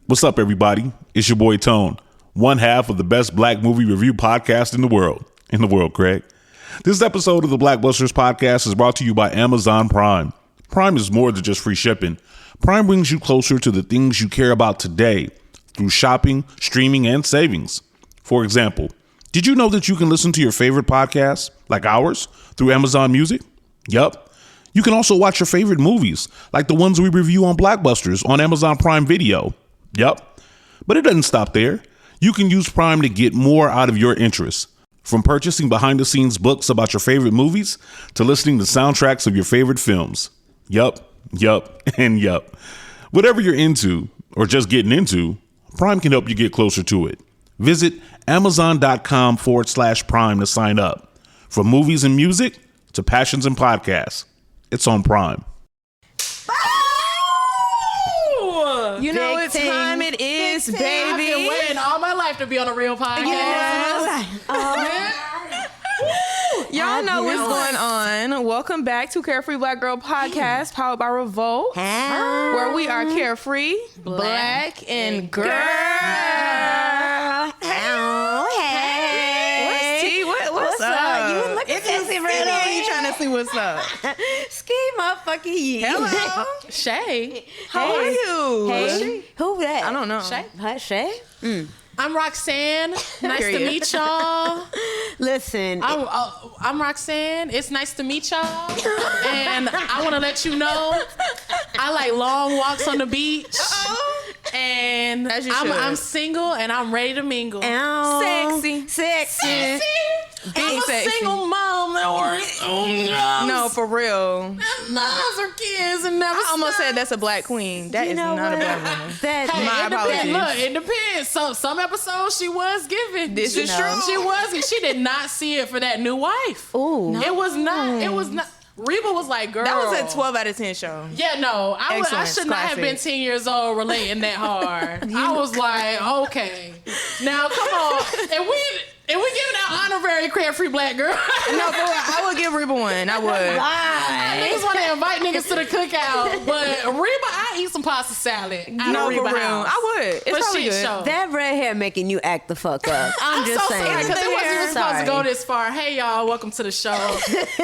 What's up, everybody? It's your boy Tone, one half of the best black movie review podcast in the world. Craig. This episode of the Blackbusters podcast is brought to you by Amazon Prime. Prime is more than just free shipping. Prime brings you closer to the things you care about today through shopping, streaming, and savings. For example, did you know that you can listen to your favorite podcasts, like ours, through Amazon Music? Yup. You can also watch your favorite movies, like the ones we review on Blackbusters on Amazon Prime Video. Yup. But it doesn't stop there. You can use Prime to get more out of your interests. From purchasing behind-the-scenes books about your favorite movies to listening to soundtracks of your favorite films. Yup, and yup. Whatever you're into, or just getting into, Prime can help you get closer to it. Visit Amazon.com/Prime to sign up. From movies and music to passions and podcasts, it's on Prime. You know what time it is, baby. I've been waiting all my life to be on a real podcast. Yes. Y'all know what's going on. Welcome back to CareFreeBlackGirl podcast, powered by Revolt, where we are carefree, black, and girl. What's up? You looking sexy right now. You trying to see what's up? Ski motherfucking ye. Hello, Shay. How are you? Hey, who that? I don't know. Shay? Hi, Shay? I'm Roxanne. Nice to Period. meet y'all. Listen. I'm Roxanne. It's nice to meet y'all. And I want to let you know, I like long walks on the beach. And As you I'm should. single and I'm ready to mingle. Sexy. Sexy. I'm a sexy. single mom that works. No, for real. Loves her kids and never I almost stops. said that's a black queen. That You is know not what? a black woman. That, Hey, My it depends. apologies. Look, it depends. So some episodes she was giving. This is true. She was. She did not see it for that new wife. ooh. It was not. It was not. Reba was like, girl. That was a 12 out of 10 show. Yeah, no. I Excellent. should not have been Classic. 10 years old relating that hard. I was like, okay. Now, come on. And we giving out honorary Free Black Girl. No, for real, I would give Reba one. I would. Niggas want to invite niggas to the cookout, but Reba, I eat some pasta salad. No, for real. I would. It's For probably shit good. show. That red hair making you act the fuck up. I'm just so saying. sorry because it wasn't even supposed to go Sorry. this far. Hey y'all, welcome to the show.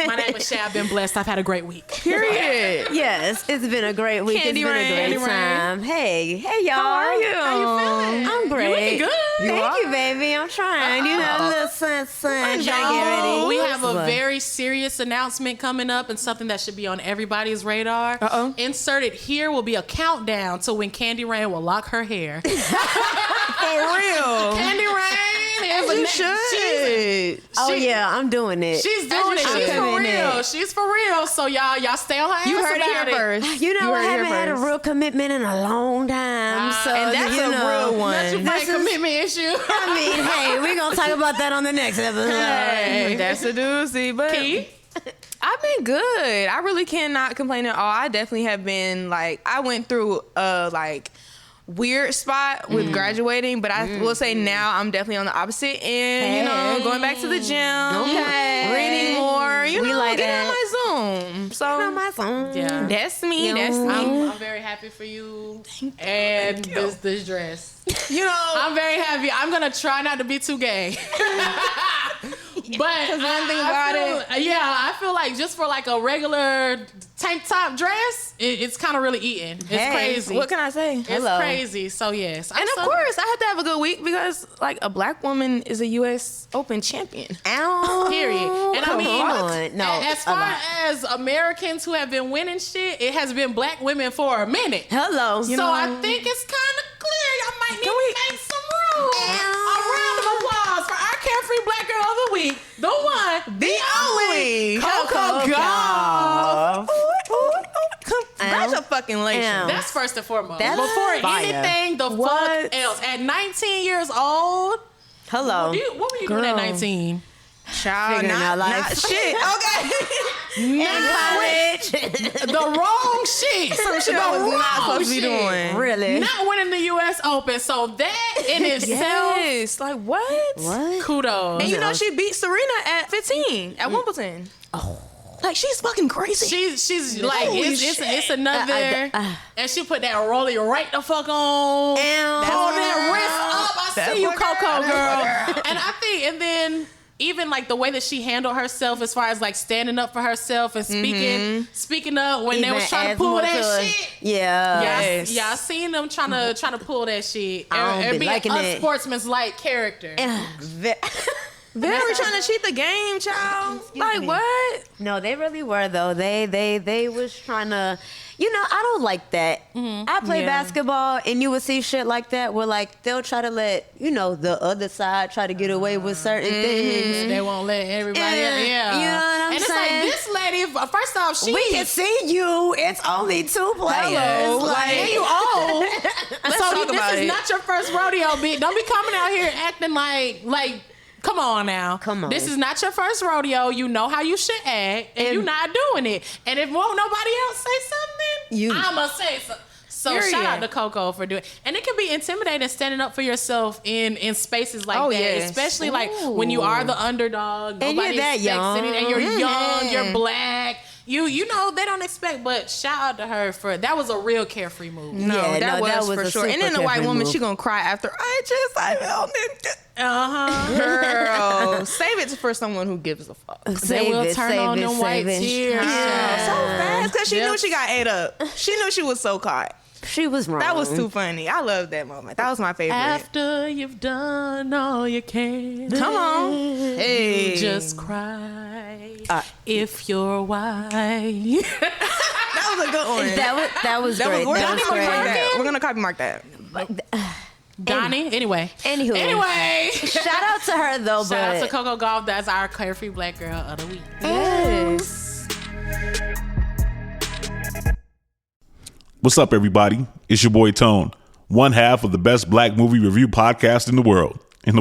My name is Shay. I've been blessed. I've had a great week. Period. Yes, it's been a great week. Candy it's been Rain. a Candy great time. Hey, y'all. How are you? How you feeling? I'm great. You looking good. Thank you, baby. I'm trying. You know, a little sun, trying to get ready. We have a But- very serious announcement coming up and something that should be on everybody's radar. Uh-oh. Inserted here will be a countdown to when Candy Rain will lock her hair. For real. Candy Rain is You should. Oh yeah, I'm doing it. She's doing it. should. She's I'm for coming real. in. She's for real. So y'all stay on her ass You heard it about here first. You know, I heard it here haven't had a first. real commitment in a long time. So and that's you a know, real one. Not your This brain is- commitment issue. I mean, hey, we're gonna talk about that on the next episode. Hey, that's a doozy. But Key? I've been good. I really cannot complain at all. I definitely have been like, I went through a like weird spot with graduating, but I will say now I'm definitely on the opposite end. You know, going back to the gym, Okay. reading more. You We know, like getting that. on my Zoom. So On my phone. Yeah. that's me. You That's know. me. I'm very happy for you. And this dress. You know, I'm very happy. I'm gonna try not to be too gay. But one thing about I feel like just for like a regular tank top dress, it's kind of really eating. It's Hey, crazy. what can I say? It's Hello. crazy. So yes, And of course, I have to have a good week because, like, a black woman is a U.S. Open champion. Ow. Period. And Come I mean, on. No, as far as Americans who have been winning shit, it has been black women for a minute. hello. So I think it's kind of clear. Y'all might need to make some room. A round of applause for our Carefree Black Girl of the Week, the one, the only Coco Gauff. Congratulations. Ow. That's first and foremost. That's Before fire. anything, the What? fuck else. At 19 years old, Hello. what were you doing at 19? Child, Figuring out life. not shit. Okay. In college. The wrong shit. Some shit I was not supposed to be doing. Really? Not winning the U.S. Open. So that in itself, Yes. Like, what? What? kudos. And you know, she beat Serena at 15 at Wimbledon. Like, Like, she's fucking crazy. She's like, Holy it's another, and she put that rollie right the fuck on. Hold that wrist up. I see you, Coco girl. And I think, and then even like the way that she handled herself as far as like standing up for herself and speaking up when they was trying to pull that shit. Yeah. I seen them trying to pull that shit. I don't be be liking an it. unsportsmanlike character. Very trying to cheat the game, child. Like, what? No, they really were though. They was trying to, I don't like that. I play basketball, and you would see shit like that where like they'll try to let the other side try to get away with certain things. They won't let everybody. Yeah, you know what I'm and saying? it's like this lady. First off, We can see you. It's only 2 players. Hello. Like, you old. Let's So talk about this is it. not your first rodeo, bitch. Don't be coming out here acting like. Come on now. Come on. This is not your first rodeo. You know how you should act, and you're not doing it. And if won't nobody else say something, I'ma say something. So Period. shout out to Coco for doing it. And it can be intimidating standing up for yourself in spaces like that. yes. Especially like when you are the underdog. And Nobody you're that expects young. it, and you're young, you're black. You know they don't expect, but shout out to her for that was a real carefree move. No, Yeah, that was a for sure. And then the super white woman, move. she gonna cry after. I felt it. Uh-huh. Girl, save it for someone who gives a fuck. They will turn on them white tears. Yeah, so fast because she knew she got ate up. She knew she was so caught. She was wrong. That was too funny. I love that moment. That was my favorite. After you've done all you can, Come on, hey, just cry if you're white. that was a good one. That was great. We're That gonna was copy mark great. that. We're gonna copy mark that. Donnie. Anyway. Anyway. Shout out to her though. Shout out but to Coco Golf. That's our Carefree Black Girl of the week. Yes. What's up, everybody? It's your boy Tone, one half of the best black movie review podcast in the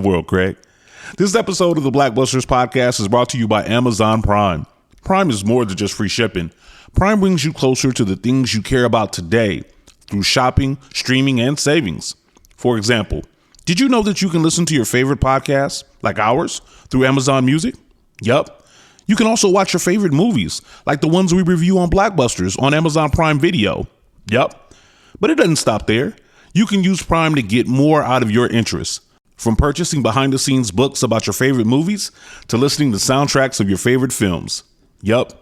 world. Craig. This episode of the Blackbusters podcast is brought to you by Amazon Prime. Prime is more than just free shipping. Prime brings you closer to the things you care about today through shopping, streaming, and savings. For example, did you know that you can listen to your favorite podcasts, like ours, through Amazon Music? Yup. You can also watch your favorite movies, like the ones we review on Blackbusters on Amazon Prime Video. Yup. But it doesn't stop there. You can use Prime to get more out of your interests. From purchasing behind-the-scenes books about your favorite movies to listening to soundtracks of your favorite films. Yup,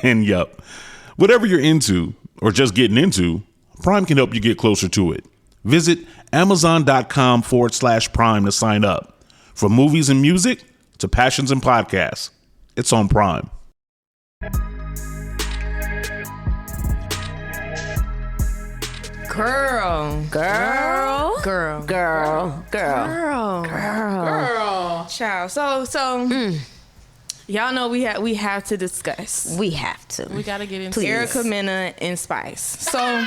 and yup. Whatever you're into or just getting into, Prime can help you get closer to it. Visit Amazon.com/Prime to sign up. From movies and music to passions and podcasts, it's on Prime. Girl. Child. So y'all know we have to discuss. we have to. We got to get into Erica, Mena, and Spice. So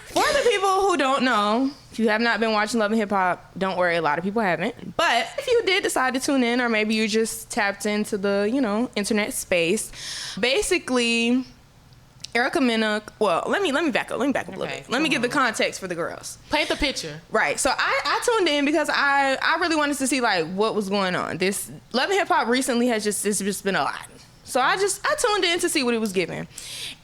for the people who don't know, if you have not been watching Love and Hip Hop, don't worry, a lot of people haven't. But if you did decide to tune in, or maybe you just tapped into the, internet space, basically Erica, Mena, well, let me back up a little bit. Let me give the context for the girls. Paint the picture. Right. So I tuned in because I really wanted to see like what was going on. This Love and Hip Hop recently it's just been a lot. So I tuned in to see what it was giving.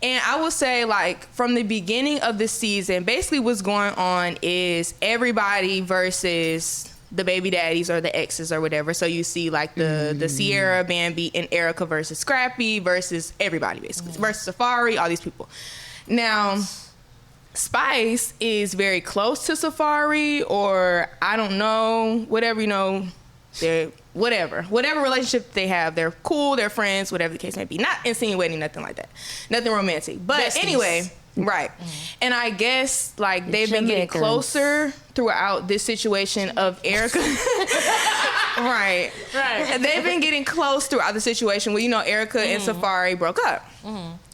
And I will say, like, from the beginning of the season, basically what's going on is everybody versus the baby daddies or the exes or whatever. So you see like the Sierra, Bambi, and Erica versus Scrappy versus everybody basically. Versus Safari, all these people. Now, Spice is very close to Safari, or I don't know, whatever, they're whatever relationship they have, they're cool, they're friends, whatever the case may be. Not insinuating nothing like that, nothing romantic. But Besties. anyway, right. And I guess like they've been getting closer throughout this situation of Erica. Right. And they've been getting close throughout the situation where Erica and Safari broke up.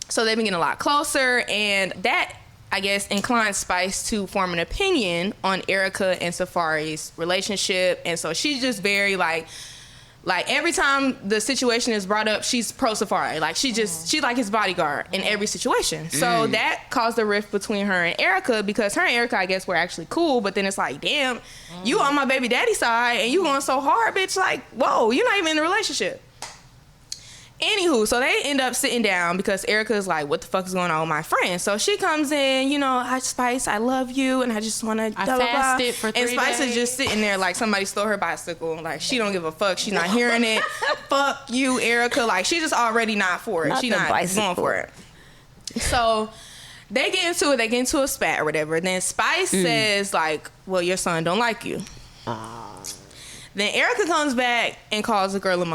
So they've been getting a lot closer, and that, I guess, inclined Spice to form an opinion on Erica and Safari's relationship. And so she's just very like every time the situation is brought up, she's pro Safari. Like she's like his bodyguard in every situation. So that caused a rift between her and Erica, because her and Erica, I guess, were actually cool. But then it's like, damn, you on my baby daddy side and you going so hard, bitch. Like, whoa, you're not even in a relationship. Anywho, so they end up sitting down because Erica's like, what the fuck is going on with my friend? So she comes in, hi, Spice, I love you, and I just want to fasted for 3 days. And Spice is just sitting there like somebody stole her bicycle. Like, she don't give a fuck. She's not hearing it. Fuck you, Erica. Like, she just already not for it. She not going for it. So they get into it. They get into a spat or whatever. Then Spice says, like, well, your son don't like you. Then Erica comes back and calls the girl a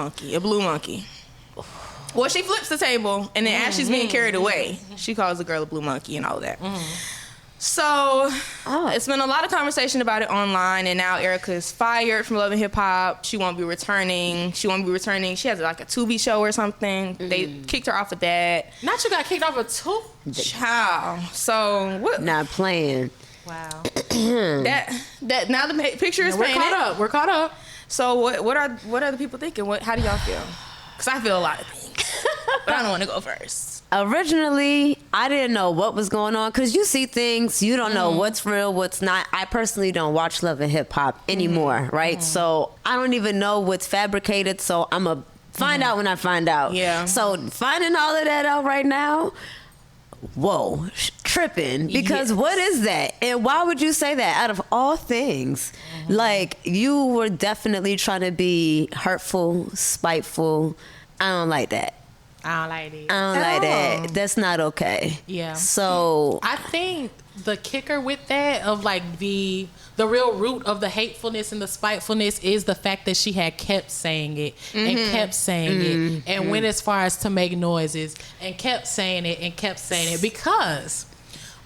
blue monkey. Well, she flips the table, and then as she's being carried away, she calls the girl a blue monkey and all that. So it's been a lot of conversation about it online, and now Erica is fired from Love and Hip Hop. She won't be returning. She has like a Tubi show or something. They kicked her off of that. Not you got kicked off of Tubi? Child. So what? Not playing. Wow. that now the picture is painted. We're caught up. So what are the people thinking? How do y'all feel? Because I feel a lot of things. But I don't want to go first. Originally, I didn't know what was going on because you see things, you don't know what's real, what's not. I personally don't watch Love and Hip Hop anymore, right? So I don't even know what's fabricated. So I'm going to find out when I find out. Yeah. So finding all of that out right now, whoa, tripping. Because what is that? And why would you say that out of all things? Like, you were definitely trying to be hurtful, spiteful. I don't like that. I don't like it. I don't like that. That's not okay. Yeah. So I think the kicker with that of like the real root of the hatefulness and the spitefulness is the fact that she had kept saying it and kept saying it and went as far as to make noises and kept saying it and kept saying it, because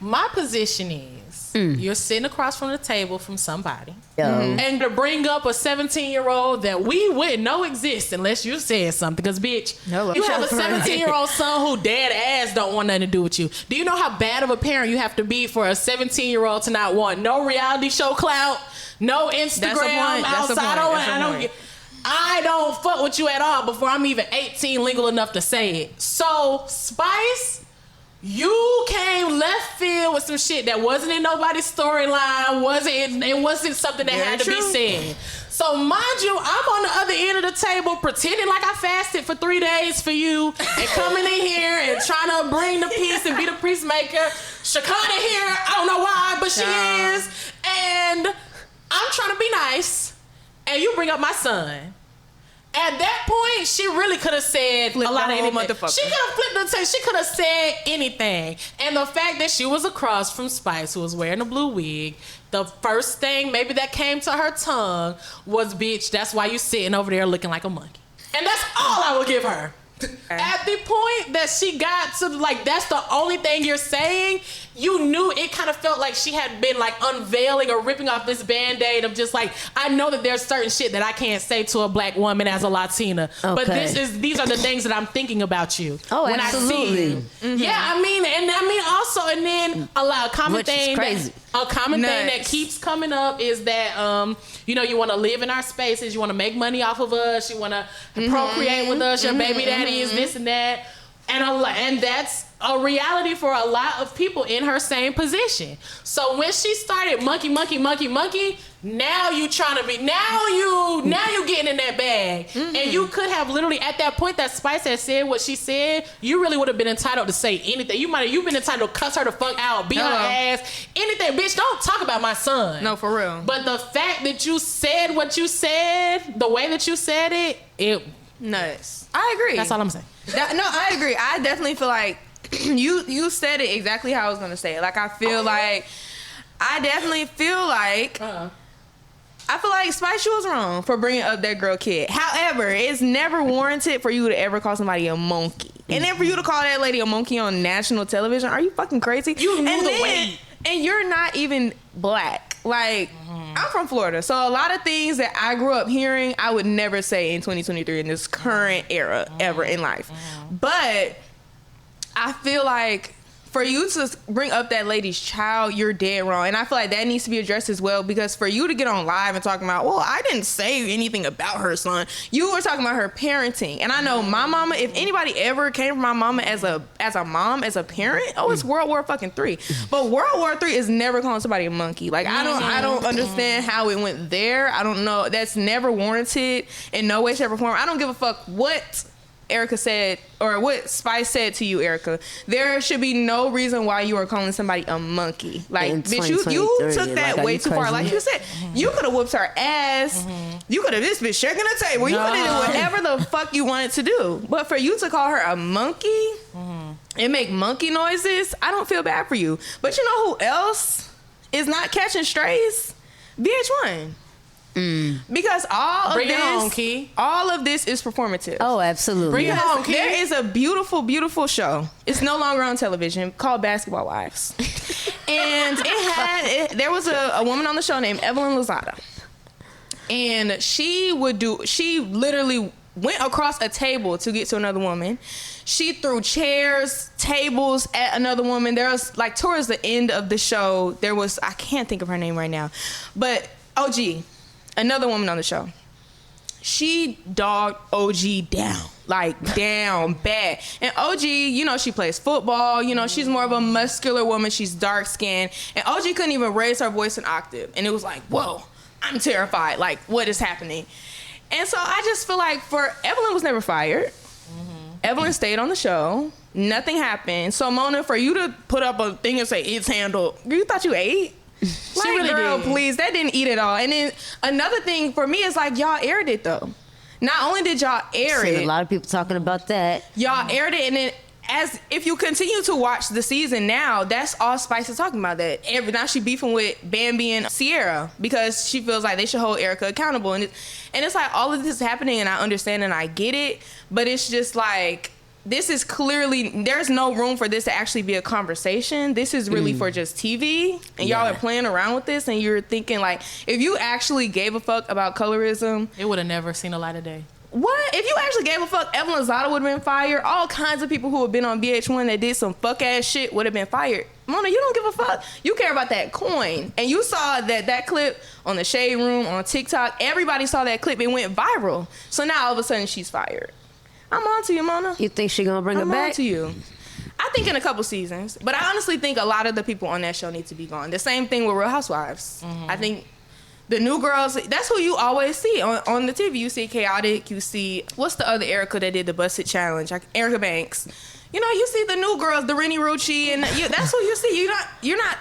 my position is you're sitting across from the table from somebody and to bring up a 17-year-old that we wouldn't know exists unless you said something, because bitch, you have a 17-year-old son who dead ass don't want nothing to do with you. Do you know how bad of a parent you have to be for a 17-year-old to not want no reality show clout, no Instagram outside? I don't fuck with you at all before I'm even 18 legal enough to say it. So Spice, you came left field with some shit that wasn't in nobody's storyline. It wasn't something that had to be said. So mind you, I'm on the other end of the table pretending like I fasted for 3 days for you and coming in here and trying to bring the peace and be the peacemaker. Shakana here, I don't know why, but she is. And I'm trying to be nice, and you bring up my son. At that point, she really could have said a lot of anything. She could have flipped the tape. She could have said anything. And the fact that she was across from Spice, who was wearing a blue wig, the first thing maybe that came to her tongue was, bitch, that's why you sitting over there looking like a monkey. And that's all I would give her. At the point that she got to, like, that's the only thing you're saying, you knew it kind of felt like she had been, like, unveiling or ripping off this Band-Aid of just, like, I know that there's certain shit that I can't say to a black woman as a Latina, but these are the things that I'm thinking about you when absolutely. I see you. Yeah, I mean also, and then a common thing that keeps coming up is that, you want to live in our spaces, you want to make money off of us, you want to procreate with us, your baby daddy is this and that, and that's a reality for a lot of people in her same position. So when she started monkey, now you trying to be, now you getting in that bag. And you could have literally, at that point that Spice had said what she said, you really would have been entitled to say anything. You've been entitled to cuss her the fuck out, beat her ass, anything. Bitch, don't talk about my son. No, for real. But the fact that you said what you said, the way that you said it nuts. I agree. That's all I'm saying. I agree. I definitely feel like you said it exactly how I was gonna say it. Like, I feel like Spice, you was wrong for bringing up that girl kid. However, it's never warranted for you to ever call somebody a monkey. And then for you to call that lady a monkey on national television, are you fucking crazy? You knew the way. And you're not even black. Like, I'm from Florida, so a lot of things that I grew up hearing, I would never say in 2023 in this current era ever in life. But I feel like for you to bring up that lady's child, you're dead wrong. And I feel like that needs to be addressed as well, because for you to get on live and talking about, well, I didn't say anything about her son. You were talking about her parenting. And I know my mama, if anybody ever came from my mama as a mom, as a parent, it's World War fucking III. But World War III is never calling somebody a monkey. Like, I don't understand how it went there. I don't know. That's never warranted in no way, shape, or form. I don't give a fuck what Erica said, or what Spice said to you, Erica. There should be no reason why you are calling somebody a monkey. Like, bitch, you took that way too far. Like you said, you could have whooped her ass. You could have this bitch shaking the table. You could have did whatever the fuck you wanted to do. But for you to call her a monkey and make monkey noises, I don't feel bad for you. But you know who else is not catching strays? VH1. Because all of this is performative. Oh, absolutely. Bring it home, Key. There is a beautiful, beautiful show. It's no longer on television, called Basketball Wives. And there was a woman on the show named Evelyn Lozada. And she literally went across a table to get to another woman. She threw chairs, tables at another woman. There was, like, towards the end of the show, there was, I can't think of her name right now, but OG, another woman on the show, she dogged OG down, like down bad. And OG, you know, she plays football, you know, she's more of a muscular woman, she's dark skinned, and OG couldn't even raise her voice an octave. And it was like, whoa, I'm terrified, like, what is happening? And so I just feel like Evelyn was never fired. Evelyn stayed on the show. Nothing happened. So Mona, for you to put up a thing and say it's handled, you thought you ate? She really did. Please, that didn't eat at all. And then another thing for me is, like, y'all aired it though. Not only did y'all air it, a lot of people talking about that. Y'all aired it, and then if you continue to watch the season now, that's all Spice is talking about. That now she beefing with Bambi and Sierra because she feels like they should hold Erica accountable, and it's like all of this is happening, and I understand and I get it, but it's just like, this is clearly, there's no room for this to actually be a conversation. This is really for just TV, and y'all are playing around with this, and you're thinking, like, if you actually gave a fuck about colorism, it would have never seen a light of day. What? If you actually gave a fuck, Evelyn Lozada would have been fired. All kinds of people who have been on VH1 that did some fuck ass shit would have been fired. Mona, you don't give a fuck. You care about that coin. And you saw that clip on the Shade Room, on TikTok. Everybody saw that clip. It went viral. So now all of a sudden she's fired. I'm on to you, Mona. You think she gonna bring it back? I'm on to you. I think in a couple seasons. But I honestly think a lot of the people on that show need to be gone. The same thing with Real Housewives. I think the new girls, that's who you always see on the TV. You see Chaotic, you see, what's the other Erica that did the Busted Challenge? Erica Banks. You know, you see the new girls, the Rennie Rucci, and that's who you see. You're not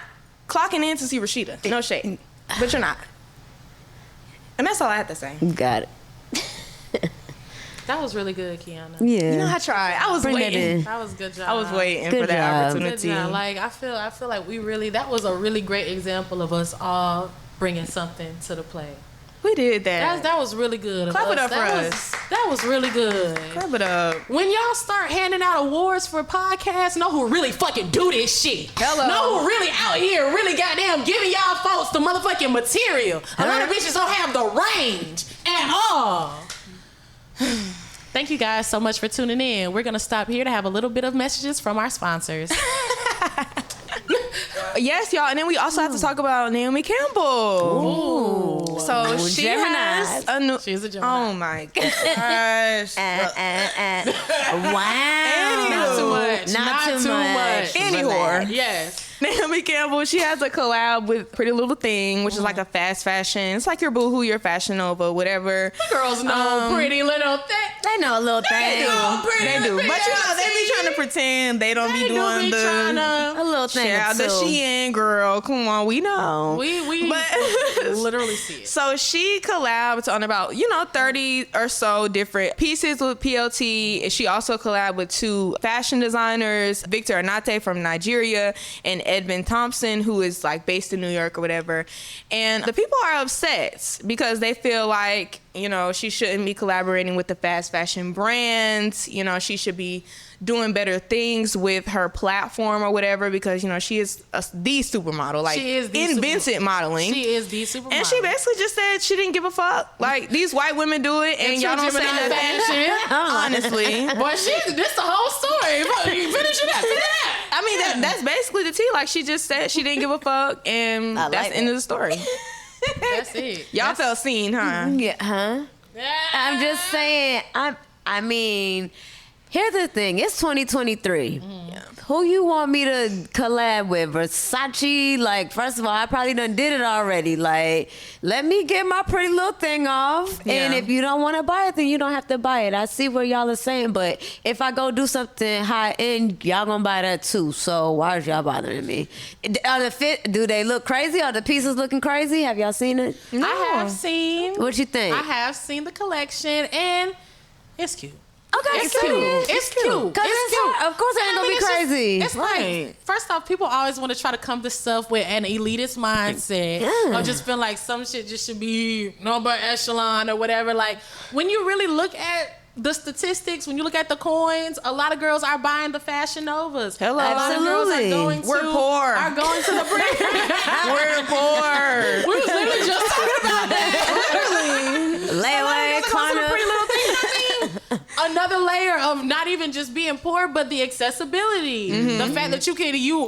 clocking in to see Rashida. No shade. But you're not. And that's all I have to say. Got it. That was really good, Kiana. Yeah. You know, I tried. I was waiting. That was a good job. I was waiting Good for that job. opportunity. Good job. Like, I feel like that was a really great example of us all bringing something to the play. We did that. That was really good. Clap it up for us. That was really good. Clap it up. When y'all start handing out awards for podcasts, know who really fucking do this shit. Hello. Know who really out here really goddamn giving y'all folks the motherfucking material. A lot of bitches don't have the range at all. Thank you guys so much for tuning in. We're going to stop here to have a little bit of messages from our sponsors. Yes, y'all. And then we also have to talk about Naomi Campbell. Ooh. So she has a new... She's a Gemini. Oh, my gosh. Wow. Not too much. Anywho. Yes. Naomi Campbell, she has a collab with Pretty Little Thing, which is like a fast fashion. It's like your Boohoo, your Fashion Nova, whatever. The girls know Pretty Little Thing. They know a little thing. They do. But you know, they be trying to pretend they don't be doing A little thing child, the Shein girl. Come on, we know. We literally see it. So she collabed on about, 30 or so different pieces with PLT. And she also collabed with 2 fashion designers, Victor Anate from Nigeria and Edmund Thompson, who is like based in New York or whatever. And the people are upset because they feel like, she shouldn't be collaborating with the fast fashion brands. She should be doing better things with her platform or whatever, because she is the supermodel. Like, she is invented modeling. She is the supermodel. And she basically just said she didn't give a fuck. Like, these white women do it, and y'all don't say nothing. Honestly, boy, this the whole story. Finish it up. I mean, that's basically the tea. Like, she just said she didn't give a fuck, and that's the end of the story. That's it. Y'all felt seen, huh? Yeah, huh? Yeah. I'm just saying. I mean, here's the thing. It's 2023. Who you want me to collab with? Versace? Like, first of all, I probably done did it already. Like, let me get my pretty little thing off. Yeah. And if you don't want to buy it, then you don't have to buy it. I see what y'all are saying, but if I go do something high end, y'all gonna buy that too. So why is y'all bothering me? Are the fit? Do they look crazy? Are the pieces looking crazy? Have y'all seen it? No. I have seen. What you think? I have seen the collection, and it's cute. Okay, It's cute. It's cute. Cause it's hard. Of course, it ain't gonna be it's just- crazy. It's Right. like, first off, people always want to try to come to stuff with an elitist mindset. Yeah. Or just feel like some shit just should be number echelon or whatever. Like, when you really look at the statistics, when you look at the coins, a lot of girls are buying the Fashion Novas. Hello. A lot of girls Absolutely. are going to, We're poor. Are going to the brand. We're poor. We was literally just talking about that. Layaway, Some pretty little things. I mean, another layer of not even just being poor, but the accessibility. The fact that you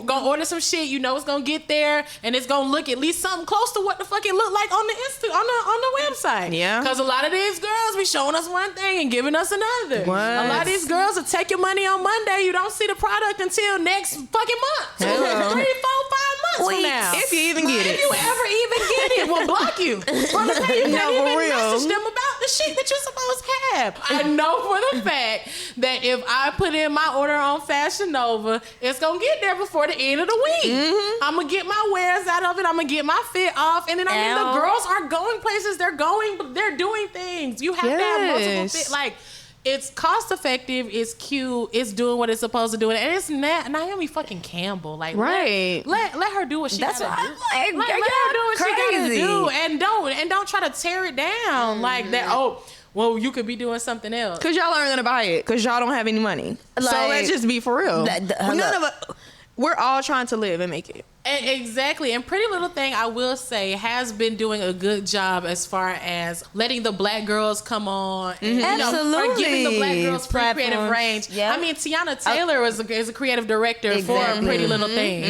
gonna order some shit, you know it's gonna get there, and it's gonna look at least something close to what the fuck it look like on the on the website. Yeah. Because a lot of these girls be showing us one thing and giving us another. What? A lot of these girls will take your money on Monday. You don't see the product until next fucking month. Hello. 3, 4, 5 months from now. If you even get If it. you ever even get it, we'll block you. From the time you No, can't for even real. message them about the shit that you're supposed to have. I know for the fact that if I put in my order on Fashion Nova, it's gonna get there before the end of the week. I'm gonna get my wares out of it. I'm gonna get my fit off, and then I mean Ow. the girls are going places. They're doing things. You have to have multiple Yes. fit. Like, it's cost effective. It's cute. It's doing what it's supposed to do, and it's Naomi fucking Campbell. Like, Right. Let her do what she That's gotta what do. I'm like. Let her do what she gotta Crazy. do, and don't try to tear it down like that. Oh, well, you could be doing something else. Cause y'all aren't gonna buy it, cause y'all don't have any money. So Like, let's just be for real. hold None up. of us. We're all trying to live and make it. Exactly. And Pretty Little Thing, I will say, has been doing a good job as far as letting the black girls come on. And, you know, or giving the black girls free creative Platforms. range. Yeah. I mean, Tiana Taylor is a creative director Exactly. for Pretty Little Thing.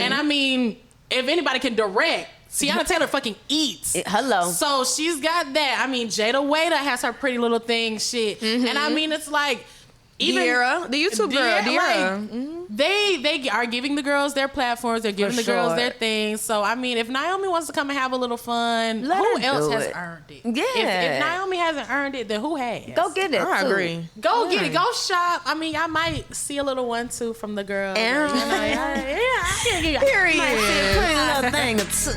And I mean, if anybody can direct, Tiana Taylor fucking eats. Hello. So she's got that. I mean, Jada Waiter has her Pretty Little Thing shit. And I mean, it's like, even Deera, the YouTube girl, Deera. they are giving the girls their platforms. They're giving For the girls sure. their things. So I mean, if Naomi wants to come and have a little fun, Let who her else do has it. earned it? Yeah. If Naomi hasn't earned it, then who has? Go get it. I too. agree. Go get it. Go shop. I mean, I might see a little 1-2 from the girls. Yeah. You know, I can't give you. Period. Pretty little thing. Too.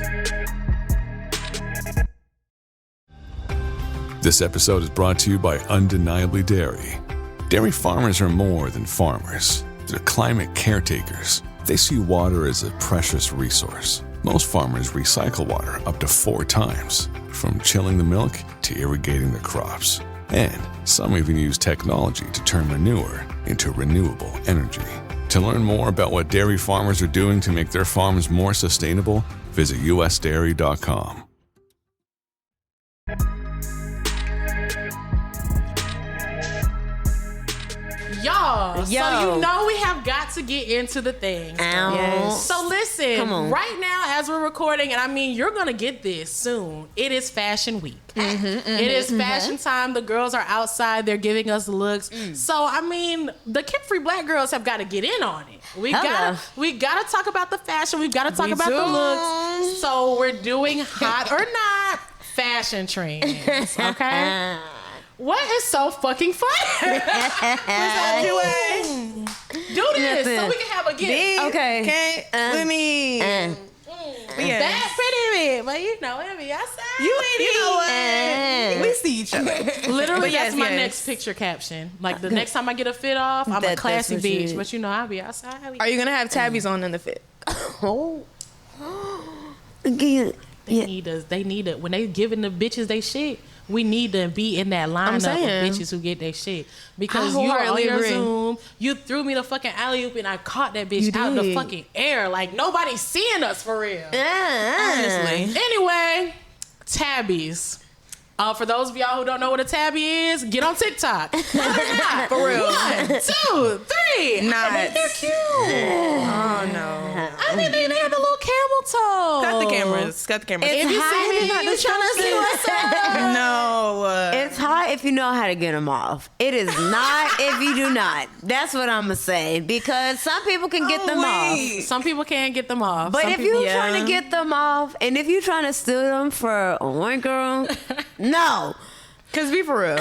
This episode is brought to you by Undeniably Dairy. Dairy farmers are more than farmers. They're climate caretakers. They see water as a precious resource. Most farmers recycle water up to 4 times, from chilling the milk to irrigating their crops. And some even use technology to turn manure into renewable energy. To learn more about what dairy farmers are doing to make their farms more sustainable, visit usdairy.com. Y'all, so Yo. you know we have got to get into the things. Ow. Yes. So listen, Come on. right now as we're recording, and I mean you're gonna get this soon. It is Fashion Week. It is fashion time. The girls are outside. They're giving us looks. So I mean, the CareFree Black girls have got to get in on it. We Hello. gotta talk about the fashion. We've got to talk We about the do. looks. So we're doing hot or not fashion trends. Okay. What is so fucking fun? Do this so we can have a gift. Okay. Can't with me. That's pretty big, but you know it'll be outside. You know what? We see each other. Literally, But that's my yes. next picture caption. Like the next time I get a fit off, I'm a That's classy what you bitch, is. but you know I'll be outside. Are you gonna have tabbies on in the fit? Oh. Again. They need us. They need it when they giving the bitches they shit. We need to be in that lineup of saying. bitches who get their shit because I you were on wholeheartedly your agree. Zoom. You threw me the fucking alley oop and I caught that bitch You out in the did. fucking air. Like nobody's seeing us for real. Honestly. Anyway, tabbies. For those of y'all who don't know what a tabby is, get on TikTok. For real. 1, 2, 3. Not. I mean, they're cute. Oh no. I mean, they had the little camel toe. Cut the cameras. Cut the cameras. It's If you hot see me, if you trying to see what's up. No. It's hot if you know how to get them off. It is not if you do not. That's what I'm gonna say, because some people can get them off. Some people can't get them off. But Some if people, you're trying to get them off, and if you're trying to steal them for one girl, no. Cause be for real.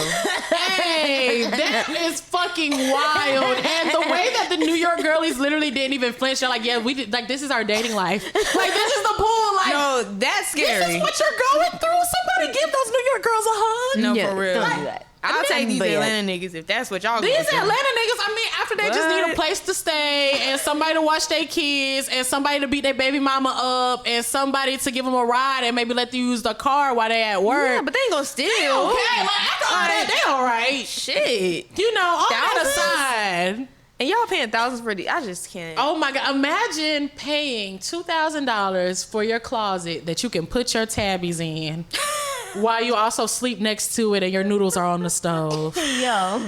hey, that is fucking wild. And the way that the New York girlies literally didn't even flinch. They're like, yeah, we did. Like, this is our dating life. Like, this is the pool. Like, No, that's scary. this is what you're going through. Somebody give those New York girls a hug. No, Yeah, for real. don't do that. I'll take these But yeah. Atlanta niggas if that's what y'all These going through. Atlanta niggas, I mean, after they just need a What? place to stay and somebody to watch their kids and somebody to beat their baby mama up and somebody to give them a ride and maybe let them use the car while they at work. Yeah, but they ain't gonna steal. Okay, like after all that, they all right. Shit. You know, all that Thousands? aside. And y'all paying thousands for these. I just can't. Oh my God, imagine paying $2,000 for your closet that you can put your tabbies in while you also sleep next to it and your noodles are on the stove. Yo.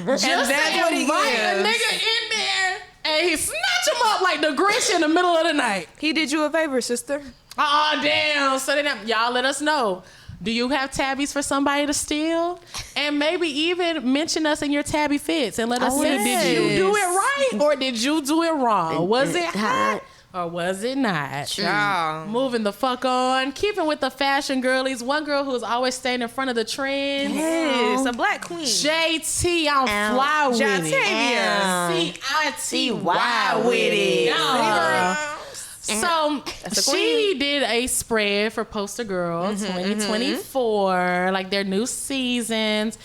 Just that's to what he invite a gives. nigga in there and he snatch him up like the Grinch in the middle of the night. He did you a favor, sister. Oh, damn. So then y'all let us know. Do you have tabbies for somebody to steal? And maybe even mention us in your tabby fits and let us see, did you do it right or did you do it wrong? Was it hot or was it not? Child. Moving the fuck on. Keeping with the fashion girlies. One girl who's always staying in front of the trends. Yes, a black queen. JT, I'm fly with Jatavia. it. C-I-T-Y wild with it. Girl. So she did a spread for Poster Girl 2024, like their new seasons.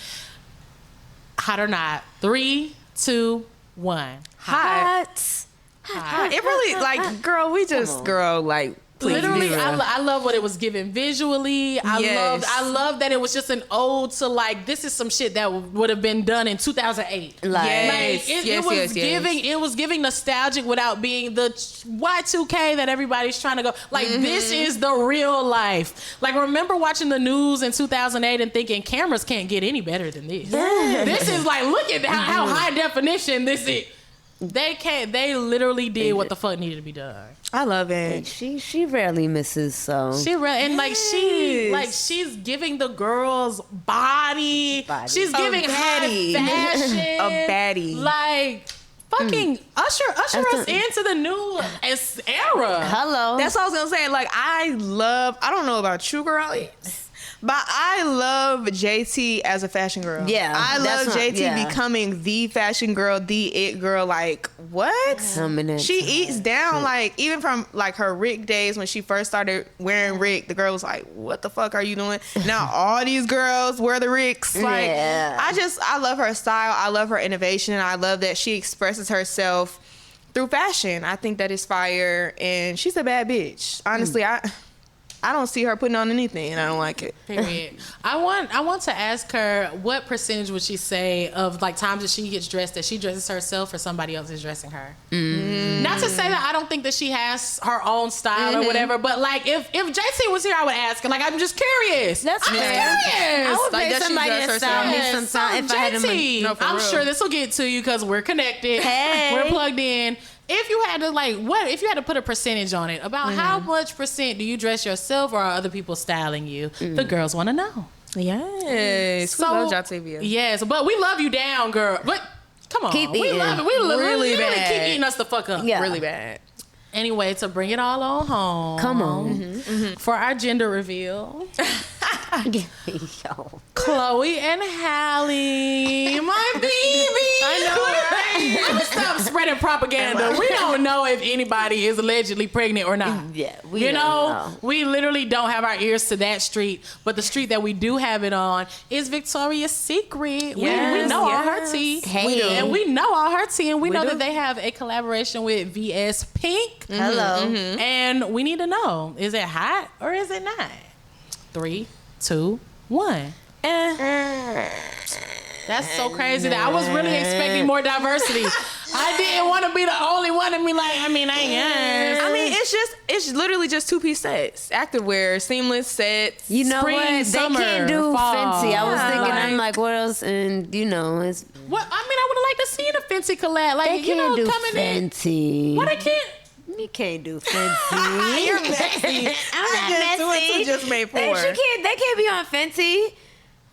Hot or not? 3, 2, 1. Hot. It really, like, girl, we just, girl, like, please. Literally, be real. I love what it was given visually. Yes. I love that it was just an ode to like this is some shit that would have been done in 2008. Yes. It was giving nostalgic without being the Y2K that everybody's trying to go. Like this is the real life. Like remember watching the news in 2008 and thinking cameras can't get any better than this. This is like look at how high definition this is. They literally did what the fuck needed to be done. I love it. She rarely misses, so She's giving the girls body. She's giving high fashion. A baddie. Like fucking usher us into the new era. hello. That's what I was gonna say. Like, I don't know about you, girlies, but I love JT as a fashion girl. Yeah, I that's love what- JT yeah. becoming the fashion girl, the it girl. Like, what? Coming She into eats down, like, even from, like, her Rick days when she first started wearing Rick, the girl was like, what the fuck are you doing? Now all these girls wear the Ricks. Like, Yeah. I love her style. I love her innovation. I love that she expresses herself through fashion. I think that is fire, and she's a bad bitch. Honestly, I don't see her putting on anything, and I don't like it. Period. I want to ask her what percentage would she say of like times that she gets dressed that she dresses herself or somebody else is dressing her. Not to say that I don't think that she has her own style or whatever, but like if JT was here, I would ask her. Like I'm just curious. That's I'm just fair. curious. I would Like, pay does she somebody dress to herself? style me Yes, sometime if I had the money. JT, No, for I'm real. sure this will get to you because we're connected. Hey. We're plugged in. If you had to if you had to put a percentage on it, about how much percent do you dress yourself or are other people styling you? The girls want to know. Yes. So, we love Jatavia. yes, but we love you down, girl. But come on, Keep we eating. love it. We Really literally bad. keep eating us the fuck up. Yeah. Really bad. Anyway, to bring it all on home. Come on. For our gender reveal, Yo. Chloe and Hallie, my baby. I know, right? Let's stop spreading propaganda. We don't know if anybody is allegedly pregnant or not. Yeah, we you don't know. we literally don't have our ears to that street. But the street that we do have it on is Victoria's Secret. we Yes, know all her yes. tea. Hey. And we know all her tea. And we know do. that they have a collaboration with VS Pink. Hello. And we need to know, is it hot or is it not? 3, 2, 1. That's so crazy that I was really expecting more diversity. I didn't want to be the only one to be like, I guess. I mean, it's literally just 2-piece sets, activewear, seamless sets. You know Spring, what? They summer, can't do fall. fancy. I was Yeah, thinking, like- I'm like, what else? And you know, it's What? I would have liked to see in a fancy collab. Like, they you can't know, do coming in. fancy. What I can't? You can't do Fenty. You're messy. I'm not messy. Just made for. They can't be on Fenty.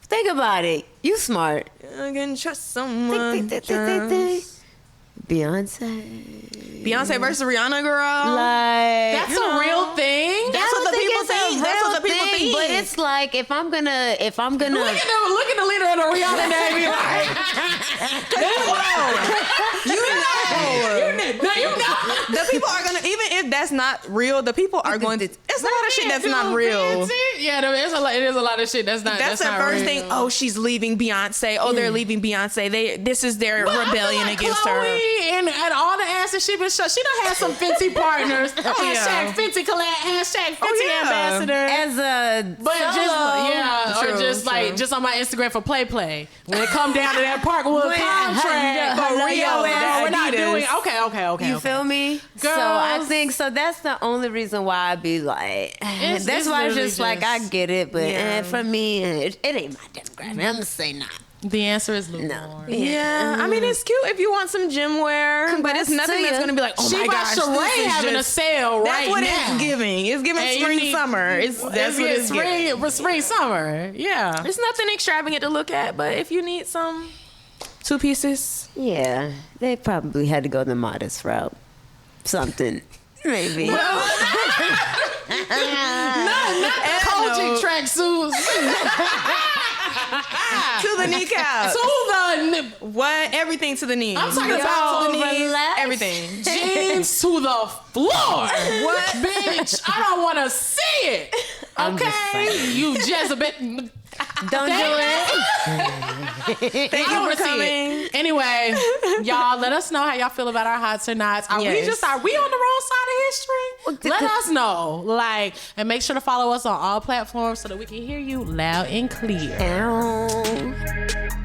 Think about it. You smart. I can trust someone. Beyonce versus Rihanna, girl. Like That's a real thing. That's what the people think. That's what the people think. But it's like if I'm gonna Look at the leader of the Rihanna Navy. Like, you know. The people are gonna, even if that's not real, the people are going to. It's a lot of shit that's not real. Yeah, it is a lot of shit that's not. That's the not first real. thing. Oh, she's leaving Beyonce. Oh, they're leaving Beyonce. This is their rebellion against Chloe her. and all the asses she been showing. She done had some Fenty partners. yeah. Fenty collab. Fenty yeah. ambassador. as a But True, or just like true. just on my Instagram for play. When it come down to that Parkwood contract, hello, we're not Adidas. doing. Okay. You feel me? So I think so. That's the only reason why I be like. It's That's why it's literally just like I get it, but Yeah. for me, it ain't my demographic. I'm gonna say nah. The answer is lukewarm. Yeah, I mean it's cute if you want some gym wear, but Congrats it's nothing to that's you. gonna be like, oh She my by gosh, Sheree this is having just, a sale that's right what now. it's giving. It's giving And you spring need- summer. That's what it's giving. spring summer. Yeah. It's nothing extravagant to look at, but if you need some two pieces, Yeah, they probably had to go the modest route. Something, maybe. Not the coaching tracksuits. to the kneecap. To the What? Everything to the knees. I'm talking Kneecap about to the knees, relax. everything. jeans to the floor. What, bitch? I don't want to see it. I'm just Okay, saying. you Jezebel. Don't do it. Thank I you don't for wanna see coming. it. Anyway, y'all, let us know how y'all feel about our hots or nots. Are we Yes. on the wrong side of history? Let us know. Like, and make sure to follow us on all platforms so that we can hear you loud and clear. Ow.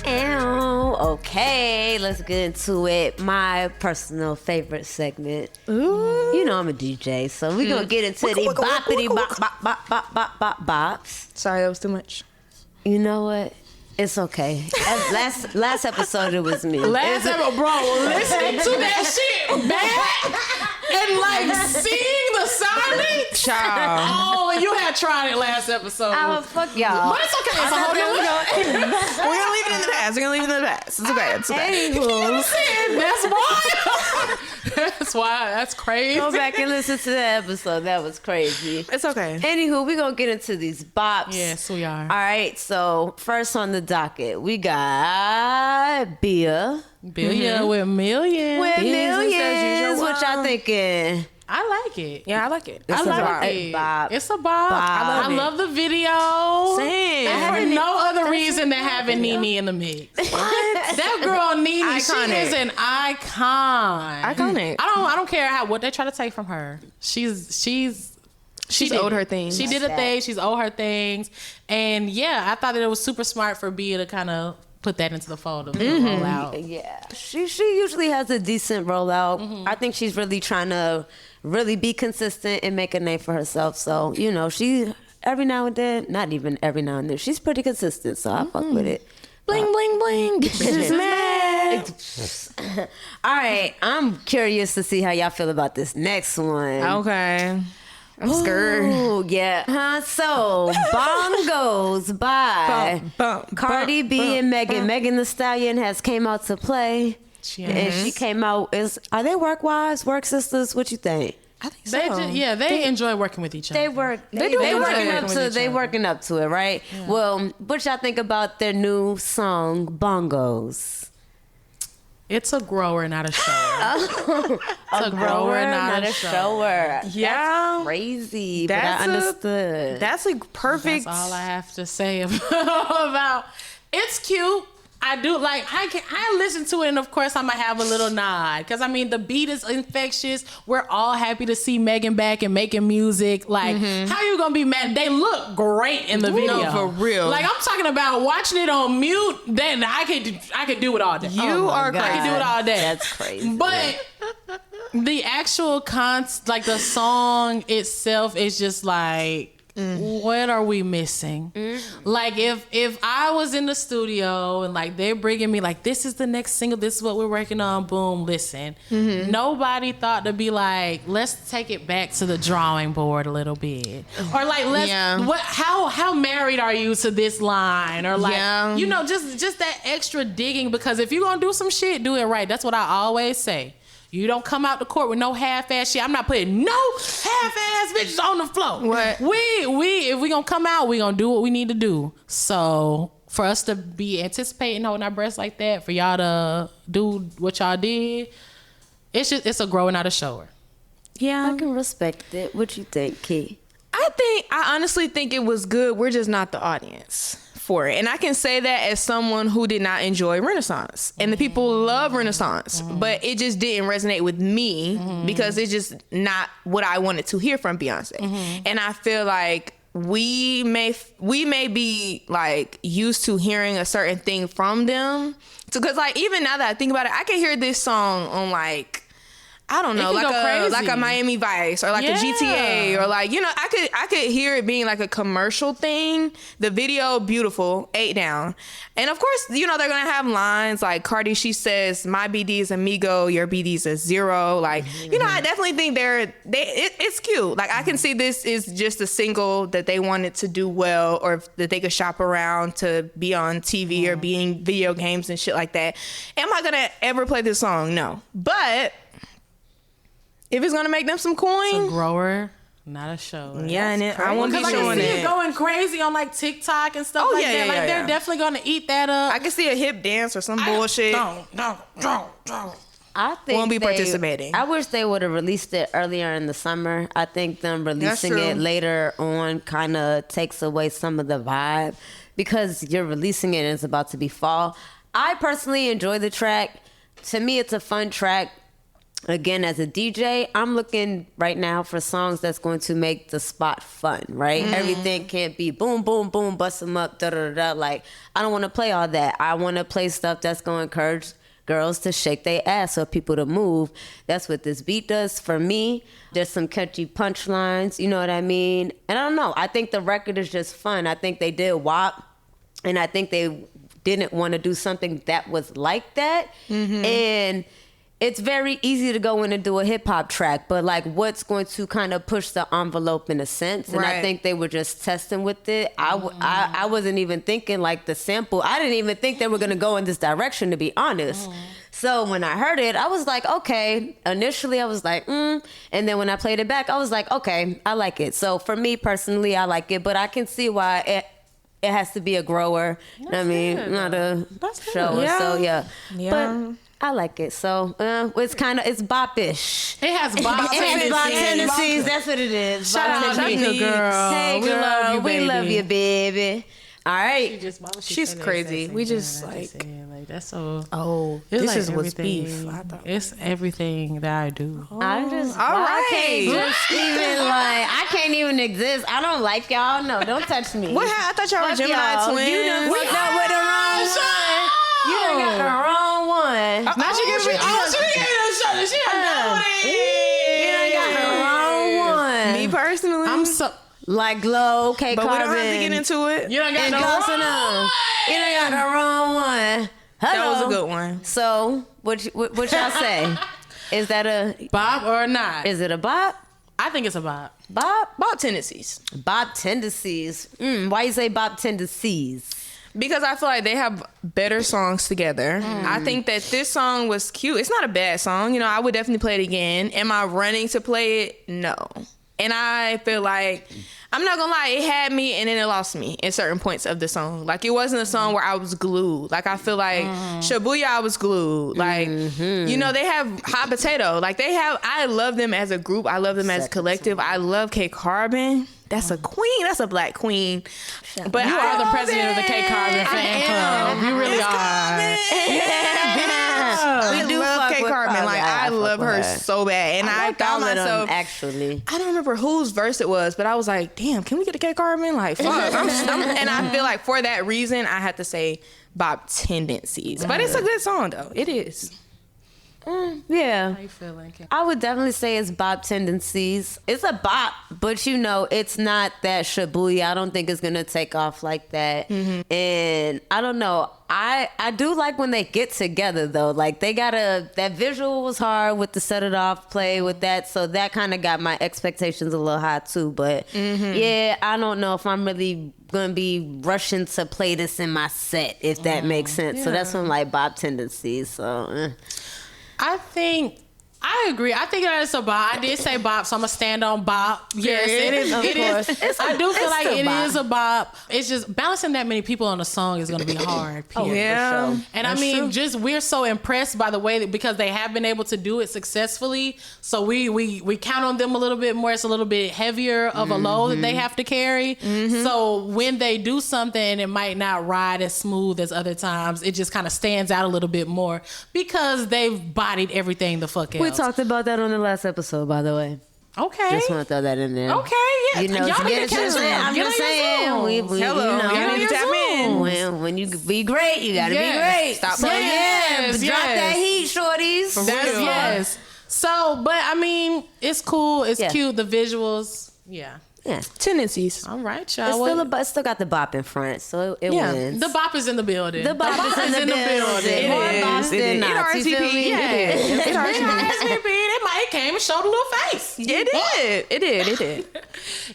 Ow. Okay, let's get into it. My personal favorite segment. Ooh. You know I'm a DJ, so we're gonna get into the boppity bop bop bop bop bop bop bops. Sorry, that was too much. You know what? It's okay. Last episode it was me. Last ever, bro, listening to that shit back and like seeing the silence. Child. Oh, and you had tried it last episode. Oh, fuck y'all. But it's okay. It's a whole new We're gonna leave it in the past. We're gonna leave it in the past. It's okay. It's okay. Anywho, That's why. That's why. That's crazy. go back and listen to that episode. That was crazy. It's okay. Anywho, we're gonna get into these bops. Yes, we are. All right, so first on the docket, we got Bia. Billion with millions. With Business as millions. usual. What y'all thinking? I like it. Yeah, I like it. I It's a like bop. it. Bop. It's a bop. Bop. I love the video. Same. And for no other reason than having Nene in the mix. That girl Nene, she Iconic. is an icon. Iconic. I don't care what they try to take from her. She's She's owed her things. She did a thing. She's owed her things. And yeah, I thought that it was super smart for Bia to kind of put that into the fold of the rollout. Yeah, she usually has a decent rollout. I think she's really trying to really be consistent and make a name for herself. So you know, she every now and then, not even every now and then, she's pretty consistent. So I fuck with it. Bling, bling, bling. Get your bitches mad. All right, I'm curious to see how y'all feel about this next one. Okay. I'm scared. Oh yeah. So Bongos by Bump, Cardi B and Megan. Megan Thee Stallion has came out to play. And she came out. Are they work wives, work sisters? What you think? I think They they enjoy working with each other. They work. They do They enjoy working working up with to. each They other. working up to it, right? Well, what y'all think about their new song "Bongos"? It's a grower, not a shower. A grower, not a shower. Yeah. That's crazy. But I That's a- understood. That's a perfect. That's all I have to say about. It's cute. I do like. I listen to it, and of course, I'm gonna have a little nod because I mean the beat is infectious. We're all happy to see Megan back and making music. Like, how you gonna be mad? They look great in the video, No, for real. Like I'm talking about watching it on mute. Then I could do it all day. You are I could do it all day. That's crazy. But the actual like the song itself is just like what are we missing? Like if I was in the studio and like they're bringing me like, this is the next single, this is what we're working on, boom, listen. Nobody thought to be like, let's take it back to the drawing board a little bit, or like how married are you to this line, or like you know, just that extra digging, because if you're gonna do some shit, do it right. That's what I always say. You don't come out the court with no half-ass shit. I'm not putting no half-ass bitches on the floor. What? If we gonna come out, we gonna do what we need to do. So for us to be anticipating holding our breaths like that, for y'all to do what y'all did, it's a growing out of shower. Yeah. I can respect it. What you think, Key? I honestly think it was good. We're just not the audience for it. And I can say that as someone who did not enjoy Renaissance. And the people love Renaissance, but it just didn't resonate with me because it's just not what I wanted to hear from Beyonce. And I feel like we may be like used to hearing a certain thing from them. So, cause like even now that I think about it, I can hear this song on like, I don't know, like a Miami Vice or like a GTA, or like, you know, I could hear it being like a commercial thing. The video, beautiful, 8 down. And of course, you know, they're gonna have lines like Cardi, she says, my BD is amigo, your BD is a 0. Like, you know, I definitely think it's cute. Like I can see this is just a single that they wanted to do well, or that they could shop around to be on TV or be in video games and shit like that. Am I gonna ever play this song? No. But if it's gonna make them some coin, it's a grower, not a show. Yeah, and I won't be showing it. I can see it going crazy on like TikTok and stuff like that. Like they're definitely gonna eat that up. I can see a hip dance or some bullshit. I think won't be participating. I wish they would have released it earlier in the summer. I think them releasing it later on kind of takes away some of the vibe, because you're releasing it and it's about to be fall. I personally enjoy the track. To me, it's a fun track. Again, as a DJ, I'm looking right now for songs that's going to make the spot fun, right? Everything can't be boom, boom, boom, bust them up, da da da. Like, I don't want to play all that. I want to play stuff that's going to encourage girls to shake their ass or people to move. That's what this beat does for me. There's some catchy punchlines, you know what I mean? And I don't know. I think the record is just fun. I think they did WAP, and I think they didn't want to do something that was like that. And it's very easy to go in and do a hip hop track, but like what's going to kind of push the envelope in a sense? And I think they were just testing with it. I wasn't even thinking like the sample. I didn't even think they were going to go in this direction, to be honest. So when I heard it, I was like, okay. Initially, I was like, And then when I played it back, I was like, okay, I like it. So for me personally, I like it, but I can see why it has to be a grower. Not a shower. So yeah. But I like it. So it's bop-ish. It has bop tendencies. That's what it is. Shout out to you, girl. Hey, girl. We love you, baby. All right. She's crazy. We just like that's so. Oh, this is what's beef. It's everything that I do. I'm just all right. I can't even exist. I don't like y'all. No, don't touch me. What? I thought y'all were Gemini twins. You done fucked up with the wrong one. You done got the wrong one. Now she gives me. She You done got the wrong one. Me personally, I'm so. Like Glow, K. But Carbon. we don't have to get into it. You done got the wrong one. You done got the wrong one. Hello. That was a good one. So, what y'all say? Is that a bop or not? Is it a bop? I think it's a bop. Bop? Bop tendencies. Bop tendencies. Why you say bop tendencies? Because I feel like they have better songs together. I think that this song was cute. It's not a bad song. You know, I would definitely play it again. Am I running to play it? No. And I feel like, I'm not gonna lie, it had me and then it lost me in certain points of the song. Like, it wasn't a song where I was glued. Like, I feel like Shabuya, I was glued. Like, you know, they have Hot Potato. Like, I love them as a group. I love them as a collective. I love K. Carbon. That's a queen. That's a black queen. But you are the president of the K. Carbon fan club. You really are. We do love K. Carbon. Like, I love her so bad. And I found myself, actually, I don't remember whose verse it was, but I was like, damn, can we get a K. Carbon? Like, fuck. And I feel like for that reason, I had to say Bop Tendencies. But it's a good song, though. It is. Yeah. How you feeling, Kim? I would definitely say it's bop tendencies. It's a bop, but it's not that Shibuya. I don't think it's gonna take off like that. And I don't know. I do like when they get together though. Like that visual was hard with the set it off play with that. So that kind of got my expectations a little high too. But yeah, I don't know if I'm really gonna be rushing to play this in my set, if that makes sense. So that's some like bop tendencies. So I agree. I think that it's a bop. I did say bop, so I'm gonna stand on bop. Yes, it is. Of course. I do feel like it bop. is a bop. It's just balancing that many people on a song is gonna be hard. Period. Yeah. And I mean, just we're so impressed by the way that because they have been able to do it successfully. So we count on them a little bit more. It's a little bit heavier of a load that they have to carry. So when they do something, it might not ride as smooth as other times. It just kind of stands out a little bit more because they've bodied everything the fuck out. We talked about that on the last episode, by the way. Okay. Just want to throw that in there. Okay, yeah. You know, Y'all get need to catch them. I'm Get just on your saying. Zoom. Hello. You know, Get on your tap Zoom. when you be great, you gotta Yes. be great. Stop so playing. yeah, Yes, drop yes. that heat, shorties. Yes. So, but I mean, it's cool. It's Yeah. cute. The visuals. Yeah. Yeah. Tendencies. All right, It's y'all. still still got the bop in front, so it Yeah. wins. The bop is in the building. The bop is in the building. It More is. bops than It is. nots, you feel me? It is. It It came and showed a little face. It did.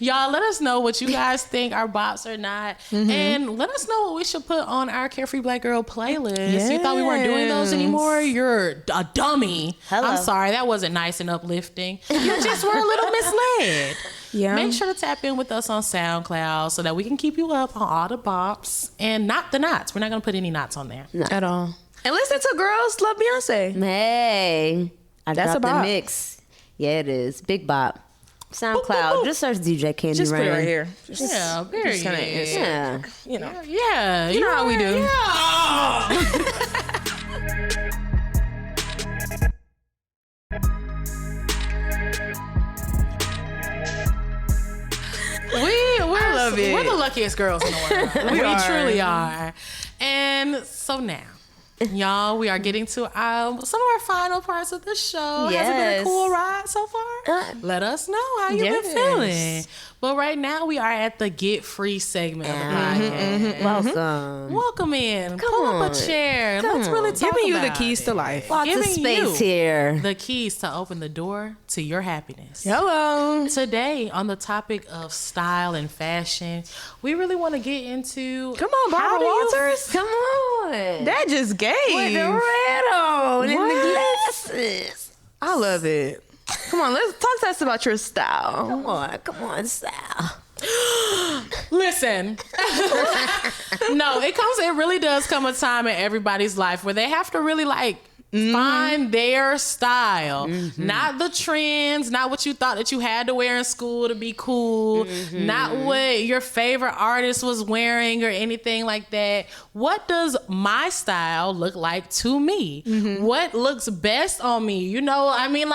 Y'all, let us know what you guys think are bops or not. And let us know what we should put on our Carefree Black Girl playlist. You thought we weren't doing those anymore? You're a dummy. Hello. I'm sorry. That wasn't nice and uplifting. You just were a little misled. Yeah. Make sure to tap in with us on SoundCloud so that we can keep you up on all the bops and not the knots. We're not going to put any knots on there. At all. And listen to Girls Love Beyonce. Hey, I That's dropped a the bop. mix. Yeah, it is. Big bop. SoundCloud. Just search DJ Candy Just put it Rain. right here. Yeah, very just kinda good. insert. Yeah. You know. Yeah. You know how we do. We're the luckiest girls in the world. we truly are. And so now, y'all, we are getting to some of our final parts of the show. Has it been a Yes. cool ride so far? Let us know how you've been feeling. But right now, we are at the Get Free segment of the podcast. Welcome. Welcome in. Pull up a chair. Let's really talk Giving you the about keys it. to life. Lots of Giving space you here. The keys to open the door to your happiness. Hello. Today, on the topic of style and fashion, we really want to get into. Come on, how Barbara do you- Walters. Come on. That just gave. With the red on and the What? glasses. I love it. Come on, let's talk to us about your style. Come on, style. Listen. No, it really does come a time in everybody's life where they have to really find their style. Not the trends, not what you thought that you had to wear in school to be cool, not what your favorite artist was wearing or anything like that. What does my style look like to me? What looks best on me? You know, I mean,